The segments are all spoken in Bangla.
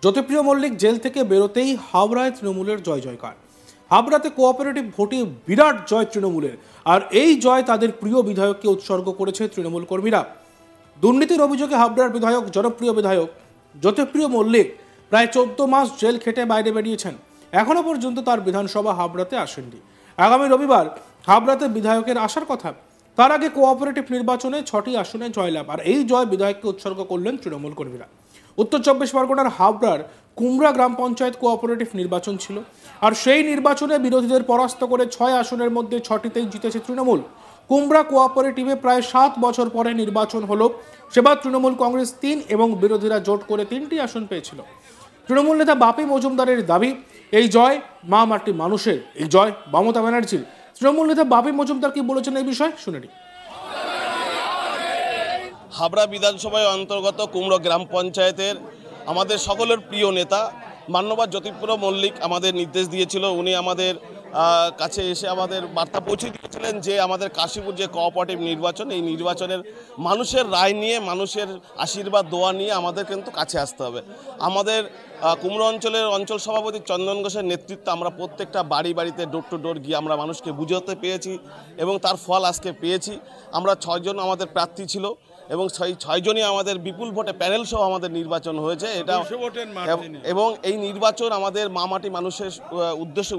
জ্যোতিপ্রিয় মল্লিক জেল থেকে বেরোতেই হাবড়ায় তৃণমূলের জয় জয়কার। হাবড়াতে কোঅপারেটিভ ভোটে বিরাট জয় তৃণমূলের, আর এই জয় তাদের প্রিয় বিধায়ককে উৎসর্গ করেছে তৃণমূল কর্মীরা। দুর্নীতির অভিযোগে হাবড়ার বিধায়ক, জনপ্রিয় বিধায়ক জ্যোতিপ্রিয় মল্লিক প্রায় 14 মাস জেল খেটে বাইরে বেরিয়েছেন। এখনো পর্যন্ত তার বিধানসভা হাবড়াতে আসেননি। আগামী রবিবার হাবড়াতে বিধায়কের আসার কথা। তার আগে কোঅপারেটিভ নির্বাচনে 6টি আসনে জয়লাভ, আর এই জয় বিধায়ককে উৎসর্গ করলেন তৃণমূল কর্মীরা। উত্তর 24 পরগনার হাবড়ার কুমড়া গ্রাম পঞ্চায়েত কোঅপারেটিভ নির্বাচন ছিল, আর সেই নির্বাচনে বিরোধীদের পরাস্ত করে 6 আসনের মধ্যে 6টিতেই জিতেছে তৃণমূল। কুমড়া কোঅপারেটিভে প্রায় 7 বছর পরে নির্বাচন হলো। সেবার তৃণমূল কংগ্রেস 3 এবং বিরোধীরা জোট করে 3টি আসন পেয়েছিল। তৃণমূল নেতা বাপি মজুমদারের দাবি, এই জয় মা মাটি মানুষের, এই জয় মমতা ব্যানার্জির। তৃণমূল নেতা বাপি মজুমদার কি বলেছেন এই বিষয়ে শুনে নিই। হাবড়া বিধানসভায় অন্তর্গত কুমড়ো গ্রাম পঞ্চায়েতের আমাদের সকলের প্রিয় নেতা মান্যবর জ্যোতিপ্রিয় মল্লিক আমাদের নির্দেশ দিয়েছিল। উনি আমাদের কাছে এসে আমাদের বার্তা পৌঁছে দিয়েছিলেন যে আমাদের কাশীপুর যে কোঅপারেটিভ নির্বাচন, এই নির্বাচনের মানুষের রায় নিয়ে, মানুষের আশীর্বাদ দোয়া নিয়ে আমাদের কিন্তু কাছে আসতে হবে। আমাদের কুমড়ো অঞ্চলের অঞ্চল সভাপতি চন্দন ঘোষের নেতৃত্বে আমরা প্রত্যেকটা বাড়ি বাড়িতে ডোর টু ডোর গিয়ে আমরা মানুষকে বুঝাতে পেরেছি এবং তার ফল আজকে পেয়েছি। আমরা 6 জন আমাদের প্রার্থী ছিল এবং সেই 6 জনই আমাদের বিপুল ভোটে প্যানেল সহ আমাদের নির্বাচন হয়েছে। এটা এবং এই নির্বাচন আমাদের মা মাটি মানুষের উদ্দেশ্যে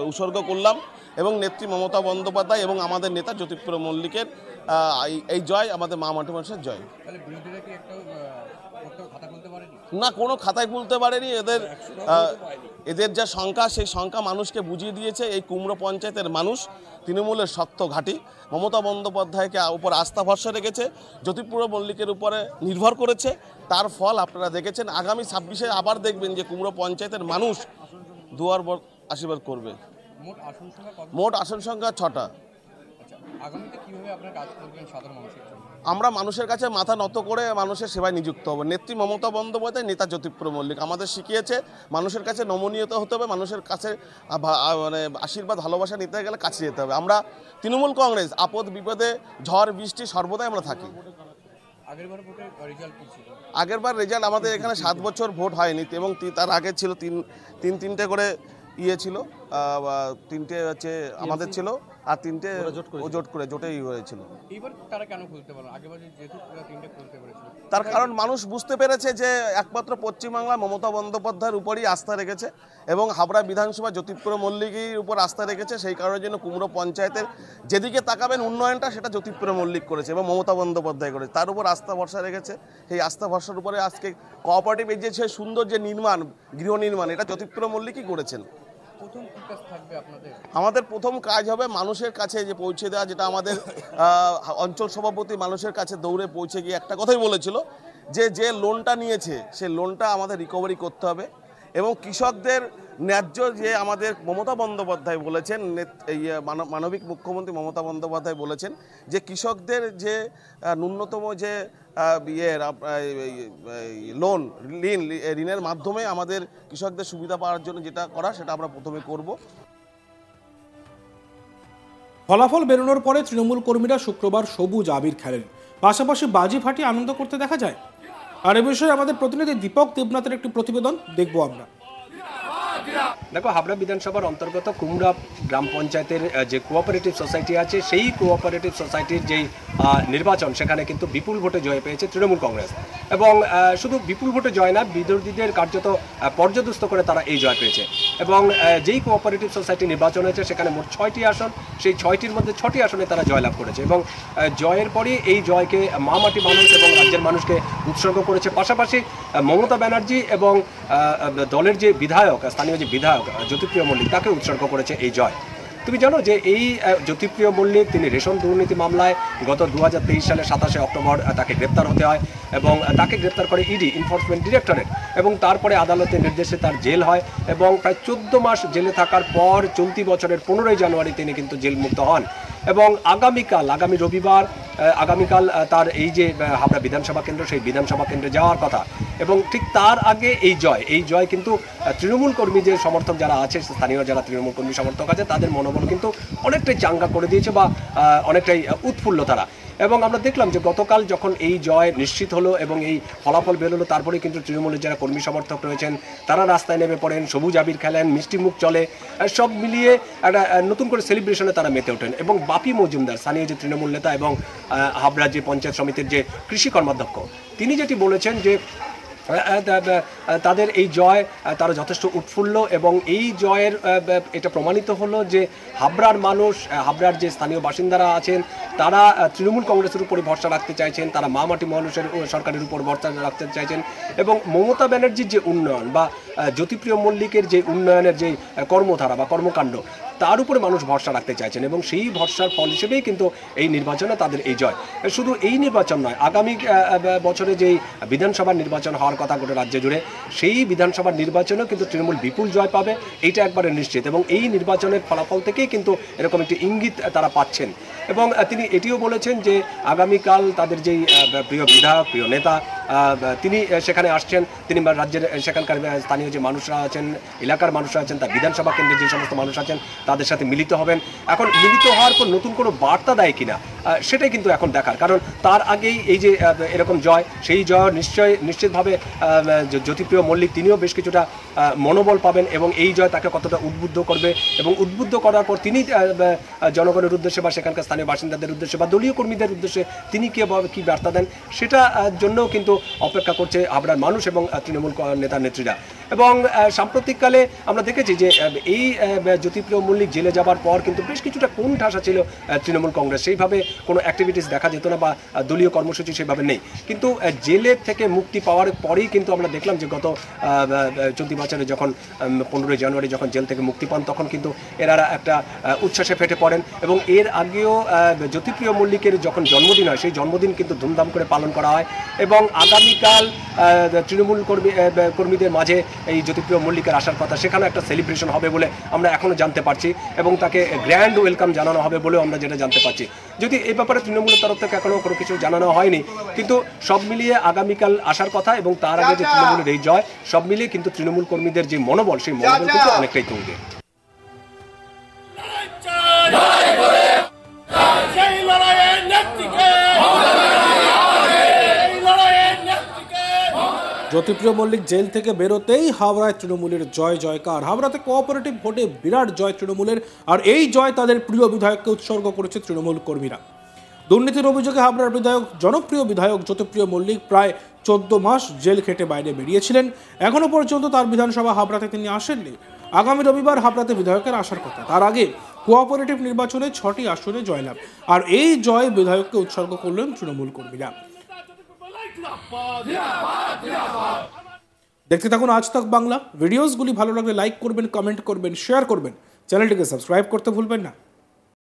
উৎসর্গ করলাম এবং নেত্রী মমতা বন্দ্যোপাধ্যায় এবং আমাদের নেতা জ্যোতিপ্রিয় মল্লিকের এই জয় আমাদের মা মাটি মানুষের জয়। না, কোনো খাতায় খুলতে পারেনি। এদের যা সংখ্যা, সেই সংখ্যা মানুষকে বুঝিয়ে দিয়েছে এই কুমড়ো পঞ্চায়েতের মানুষ তৃণমূলের শক্ত ঘাঁটি। মমতা বন্দ্যোপাধ্যায়কে উপর আস্থা ভরসা রেখেছে, জ্যোতিপ্রিয় মল্লিকের উপরে নির্ভর করেছে। তার ফল আপনারা দেখেছেন। আগামী 26-এ আবার দেখবেন যে কুমড়ো পঞ্চায়েতের মানুষ দুয়ার আশীর্বাদ করবে। মোট আসন সংখ্যা 6টা। আমরা মানুষের কাছে মাথা নত করে মানুষের সেবায় নিযুক্ত হব। নেত্রী মমতা বন্দ্যোপাধ্যায়, নেতা জ্যোতিপ্রিয় মল্লিক আমাদের শিখিয়েছে মানুষের কাছে নমনীয়তা হতে হবে, মানুষের কাছে মানে আশীর্বাদ ভালোবাসা নিতে গেলে কাছে যেতে হবে। আমরা তৃণমূল কংগ্রেস আপদ বিপদে ঝড় বৃষ্টি সর্বদাই আমরা থাকি। আগেরবার রেজাল্ট আমাদের এখানে 7 বছর ভোট হয়নি এবং তার আগে ছিল তিনটে করে ছিল, 3টে হচ্ছে আমাদের ছিল আর 3টে জোটেই হয়েছিল। তার কারণ মানুষ বুঝতে পেরেছে যে একমাত্র পশ্চিমবাংলা মমতা বন্দ্যোপাধ্যায়ের উপরই আস্থা রেখেছে এবং হাবড়া বিধানসভা জ্যোতিপ্রিয় মল্লিকের উপর আস্থা রেখেছে। সেই কারণের জন্য কুমড়ো পঞ্চায়েতের যেদিকে তাকাবেন উন্নয়নটা সেটা জ্যোতিপ্রিয় মল্লিক করেছে এবং মমতা বন্দ্যোপাধ্যায় করেছে। তার উপর আস্থা ভরসা রেখেছে। সেই আস্থা ভরসার উপরে আজকে কোঅপারেটিভ এই যে সুন্দর যে নির্মাণ, গৃহ নির্মাণ, এটা জ্যোতিপ্রিয় মল্লিকই করেছেন। আমাদের প্রথম কাজ হবে মানুষের কাছে যে পৌঁছে দেওয়া, যেটা আমাদের অঞ্চল সভাপতি মানুষের কাছে দৌড়ে পৌঁছে গিয়ে একটা কথাই বলেছিল যে লোনটা নিয়েছে সে লোনটা আমাদের রিকভারি করতে হবে এবং কৃষকদের ন্যায্য যে আমাদের মমতা বন্দ্যোপাধ্যায় বলেছেন, মানবিক মুখ্যমন্ত্রী মমতা বন্দ্যোপাধ্যায় বলেছেন যে কৃষকদের যে ন্যূনতম যে ঋণের মাধ্যমে আমাদের কৃষকদের সুবিধা পাওয়ার জন্য যেটা করা সেটা আমরা প্রথমে করব। ফলাফল বেরোনোর পরে তৃণমূল কর্মীরা শুক্রবার সবুজ আবির খেলেন, পাশাপাশি বাজি ফাটিয়ে আনন্দ করতে দেখা যায়। আর এ বিষয়ে আমাদের প্রতিনিধি দীপক দেবনাথের একটি প্রতিবেদন দেখবো আমরা। দেখো, হাবড়া বিধানসভার অন্তর্গত কুমড়া গ্রাম পঞ্চায়েতের যে কোঅপারেটিভ সোসাইটি আছে, সেই কোঅপারেটিভ সোসাইটির যেই নির্বাচন, সেখানে কিন্তু বিপুল ভোটে জয় পেয়েছে তৃণমূল কংগ্রেস। এবং শুধু বিপুল ভোটে জয় না, বিরোধীদের কার্যত পর্যদস্ত করে তারা এই জয় পেয়েছে। এবং যেই কোঅপারেটিভ সোসাইটি নির্বাচন হয়েছে সেখানে মোট 6টি আসন, সেই 6টির মধ্যে 6টি আসনে তারা জয়লাভ করেছে এবং জয়ের পরই এই জয়কে মা মাটি মানুষ এবং রাজ্যের মানুষকে উৎসর্গ করেছে। পাশাপাশি মমতা ব্যানার্জি এবং দলের যে বিধায়ক, স্থানীয় যে বিধায়ক জ্যোতিপ্রিয় মল্লিক, তাকে উৎসর্গ করেছে এই জয়। তুমি জানো যে এই জ্যোতিপ্রিয় মল্লিক তিনি রেশন দুর্নীতি মামলায় গত 2023 সালের 27শে অক্টোবর তাকে গ্রেপ্তার হতে হয় এবং তাকে গ্রেপ্তার করে ইডি, এনফোর্সমেন্ট ডিরেক্টরেট, এবং তারপরে আদালতের নির্দেশে তার জেল হয় এবং প্রায় 14 মাস জেলে থাকার পর চলতি বছরের 15ই জানুয়ারি তিনি কিন্তু জেল মুক্ত হন। এবং আগামী রবিবার আগামীকাল তার এই যে হাবড়া বিধানসভা কেন্দ্র, সেই বিধানসভা কেন্দ্রে যাওয়ার কথা এবং ঠিক তার আগে এই জয় কিন্তু তৃণমূল কর্মী যে সমর্থক যারা আছে, স্থানীয় যারা তৃণমূল কর্মী সমর্থক আছে, তাদের মনোবল কিন্তু অনেকটাই চাঙ্গা করে দিয়েছে বা অনেকটাই উৎফুল্ল তারা। এবং আমরা দেখলাম যে গতকাল যখন এই জয় নিশ্চিত হলো এবং এই ফলাফল বেরোলো, তারপরে কিন্তু তৃণমূলের যারা কর্মী সমর্থক রয়েছেন তারা রাস্তায় নেমে পড়েন, সবুজ আবির খেলেন, মিষ্টি মুখ চলে, সব মিলিয়ে একটা নতুন করে সেলিব্রেশনে তারা মেতে ওঠেন। এবং বাপি মজুমদার, স্থানীয় যে তৃণমূল নেতা এবং হাবড়া যে পঞ্চায়েত সমিতির যে কৃষি কর্মাধ্যক্ষ, তিনি যেটি বলেছেন যে তাদের এই জয় তারা যথেষ্ট উৎফুল্ল এবং এই জয়ের এটা প্রমাণিত হলো যে হাবড়ার মানুষ, হাবড়ার যে স্থানীয় বাসিন্দারা আছেন তারা তৃণমূল কংগ্রেসের উপরে ভরসা রাখতে চাইছেন, তারা মা মাটি মানুষের সরকারের উপর ভরসা রাখতে চাইছেন এবং মমতা ব্যানার্জির যে উন্নয়ন বা জ্যোতিপ্রিয় মল্লিকের যে উন্নয়নের যে কর্মধারা বা কর্মকাণ্ড, তার উপরে মানুষ ভরসা রাখতে চাইছেন এবং সেই ভরসার ফল হিসেবেই কিন্তু এই নির্বাচনে তাদের এই জয়। শুধু এই নির্বাচন নয়, আগামী বছরে যেই বিধানসভার নির্বাচন হওয়ার কথা গোটা রাজ্য জুড়ে, সেই বিধানসভার নির্বাচনেও কিন্তু তৃণমূল বিপুল জয় পাবে, এইটা একবারে নিশ্চিত। এবং এই নির্বাচনের ফলাফল থেকেই কিন্তু এরকম একটি ইঙ্গিত তারা পাচ্ছেন। এবং তিনি এটিও বলেছেন যে আগামীকাল তাদের যেই প্রিয় বিধায়ক, প্রিয় নেতা, তিনি সেখানে আসছেন, তিনি রাজ্যের সেখানকার স্থানীয় যে মানুষরা আছেন, এলাকার মানুষরা আছেন, তার বিধানসভা কেন্দ্রের যে সমস্ত মানুষ আছেন তাদের সাথে মিলিত হবেন। এখন মিলিত হওয়ার পর নতুন কোনো বার্তা দেয় কিনা সেটাই কিন্তু এখন দেখার, কারণ তার আগেই এই যে এরকম জয়, সেই জয় নিশ্চিতভাবে জ্যোতিপ্রিয় মল্লিক তিনিও বেশ কিছুটা মনোবল পাবেন এবং এই জয় তাকে কতটা উদ্বুদ্ধ করবে এবং উদ্বুদ্ধ করার পর তিনি জনগণের উদ্দেশ্যে বা সেখানকার স্থানীয় বাসিন্দাদের উদ্দেশ্যে বা দলীয় কর্মীদের উদ্দেশ্যে তিনি কী বার্তা দেন, সেটা জন্যও কিন্তু অপেক্ষা করছে হাবড়ার মানুষ এবং তৃণমূল নেতা নেত্রীরা। এবং সাম্প্রতিককালে আমরা দেখেছি যে এই জ্যোতিপ্রিয় মল্লিক জেলে যাবার পর কিন্তু বেশ কিছুটা কোন ঠাসা ছিল তৃণমূল কংগ্রেস, সেইভাবে কোনো অ্যাক্টিভিটিস দেখা যেত না বা দলীয় কর্মসূচি সেভাবে নেই। কিন্তু জেলের থেকে মুক্তি পাওয়ার পরেই কিন্তু আমরা দেখলাম যে গত চলতি বছরে যখন 15 জানুয়ারি যখন জেল থেকে মুক্তি পান, তখন কিন্তু এরা একটা উচ্ছ্বাসে ফেটে পড়েন এবং এর আগেও জ্যোতিপ্রিয় মল্লিকের যখন জন্মদিন হয়, সেই জন্মদিন কিন্তু ধুমধাম করে পালন করা হয়। এবং আগামীকাল তৃণমূল কর্মীদের মাঝে এই জ্যোতিপ্রিয় মল্লিকের আসার কথা, সেখানে একটা সেলিব্রেশন হবে বলে আমরা এখনও জানতে পারছি এবং তাকে গ্র্যান্ড ওয়েলকাম জানানো হবে বলেও আমরা যেটা জানতে পারছি। যদি এই ব্যাপারে তৃণমূলের তরফ থেকে এখনও কোনো কিছু জানানো হয়নি, কিন্তু সব মিলিয়ে আগামীকাল আসার কথা এবং তার আগে যে তৃণমূলের এই জয়, সব মিলিয়ে কিন্তু তৃণমূল কর্মীদের যে মনোবল, সেই মনোবল কিন্তু অনেকটাই তুঙ্গে। জ্যোতিপ্রিয় মল্লিক জেল থেকে বেরোতেই হাবড়ায় তৃণমূলের জয় জয়কার। হাবড়াতে কোঅপারেটিভ ভোটে বিরাট জয় তৃণমূলের, আর এই জয় তাদের প্রিয় বিধায়ককে উৎসর্গ করেছে তৃণমূল কর্মীরা। দুর্নীতির অভিযোগে হাবড়ার জনপ্রিয় বিধায়ক জ্যোতিপ্রিয় মল্লিক প্রায় 14 মাস জেল খেটে বাইরে বেরিয়েছিলেন। এখনো পর্যন্ত তার বিধানসভা হাবড়াতে তিনি আসেননি। আগামী রবিবার হাবড়াতে বিধায়কের আসার কথা। তার আগে কোঅপারেটিভ নির্বাচনে 6টি আসনে জয়লাভ, আর এই জয় বিধায়ককে উৎসর্গ করলেন তৃণমূল কর্মীরা। দেখতে থাকুন আজ তক বাংলা। ভিডিওসগুলি ভালো লাগলে লাইক করবেন, কমেন্ট করবেন, শেয়ার করবেন, চ্যানেলটিকে সাবস্ক্রাইব করতে ভুলবেন না।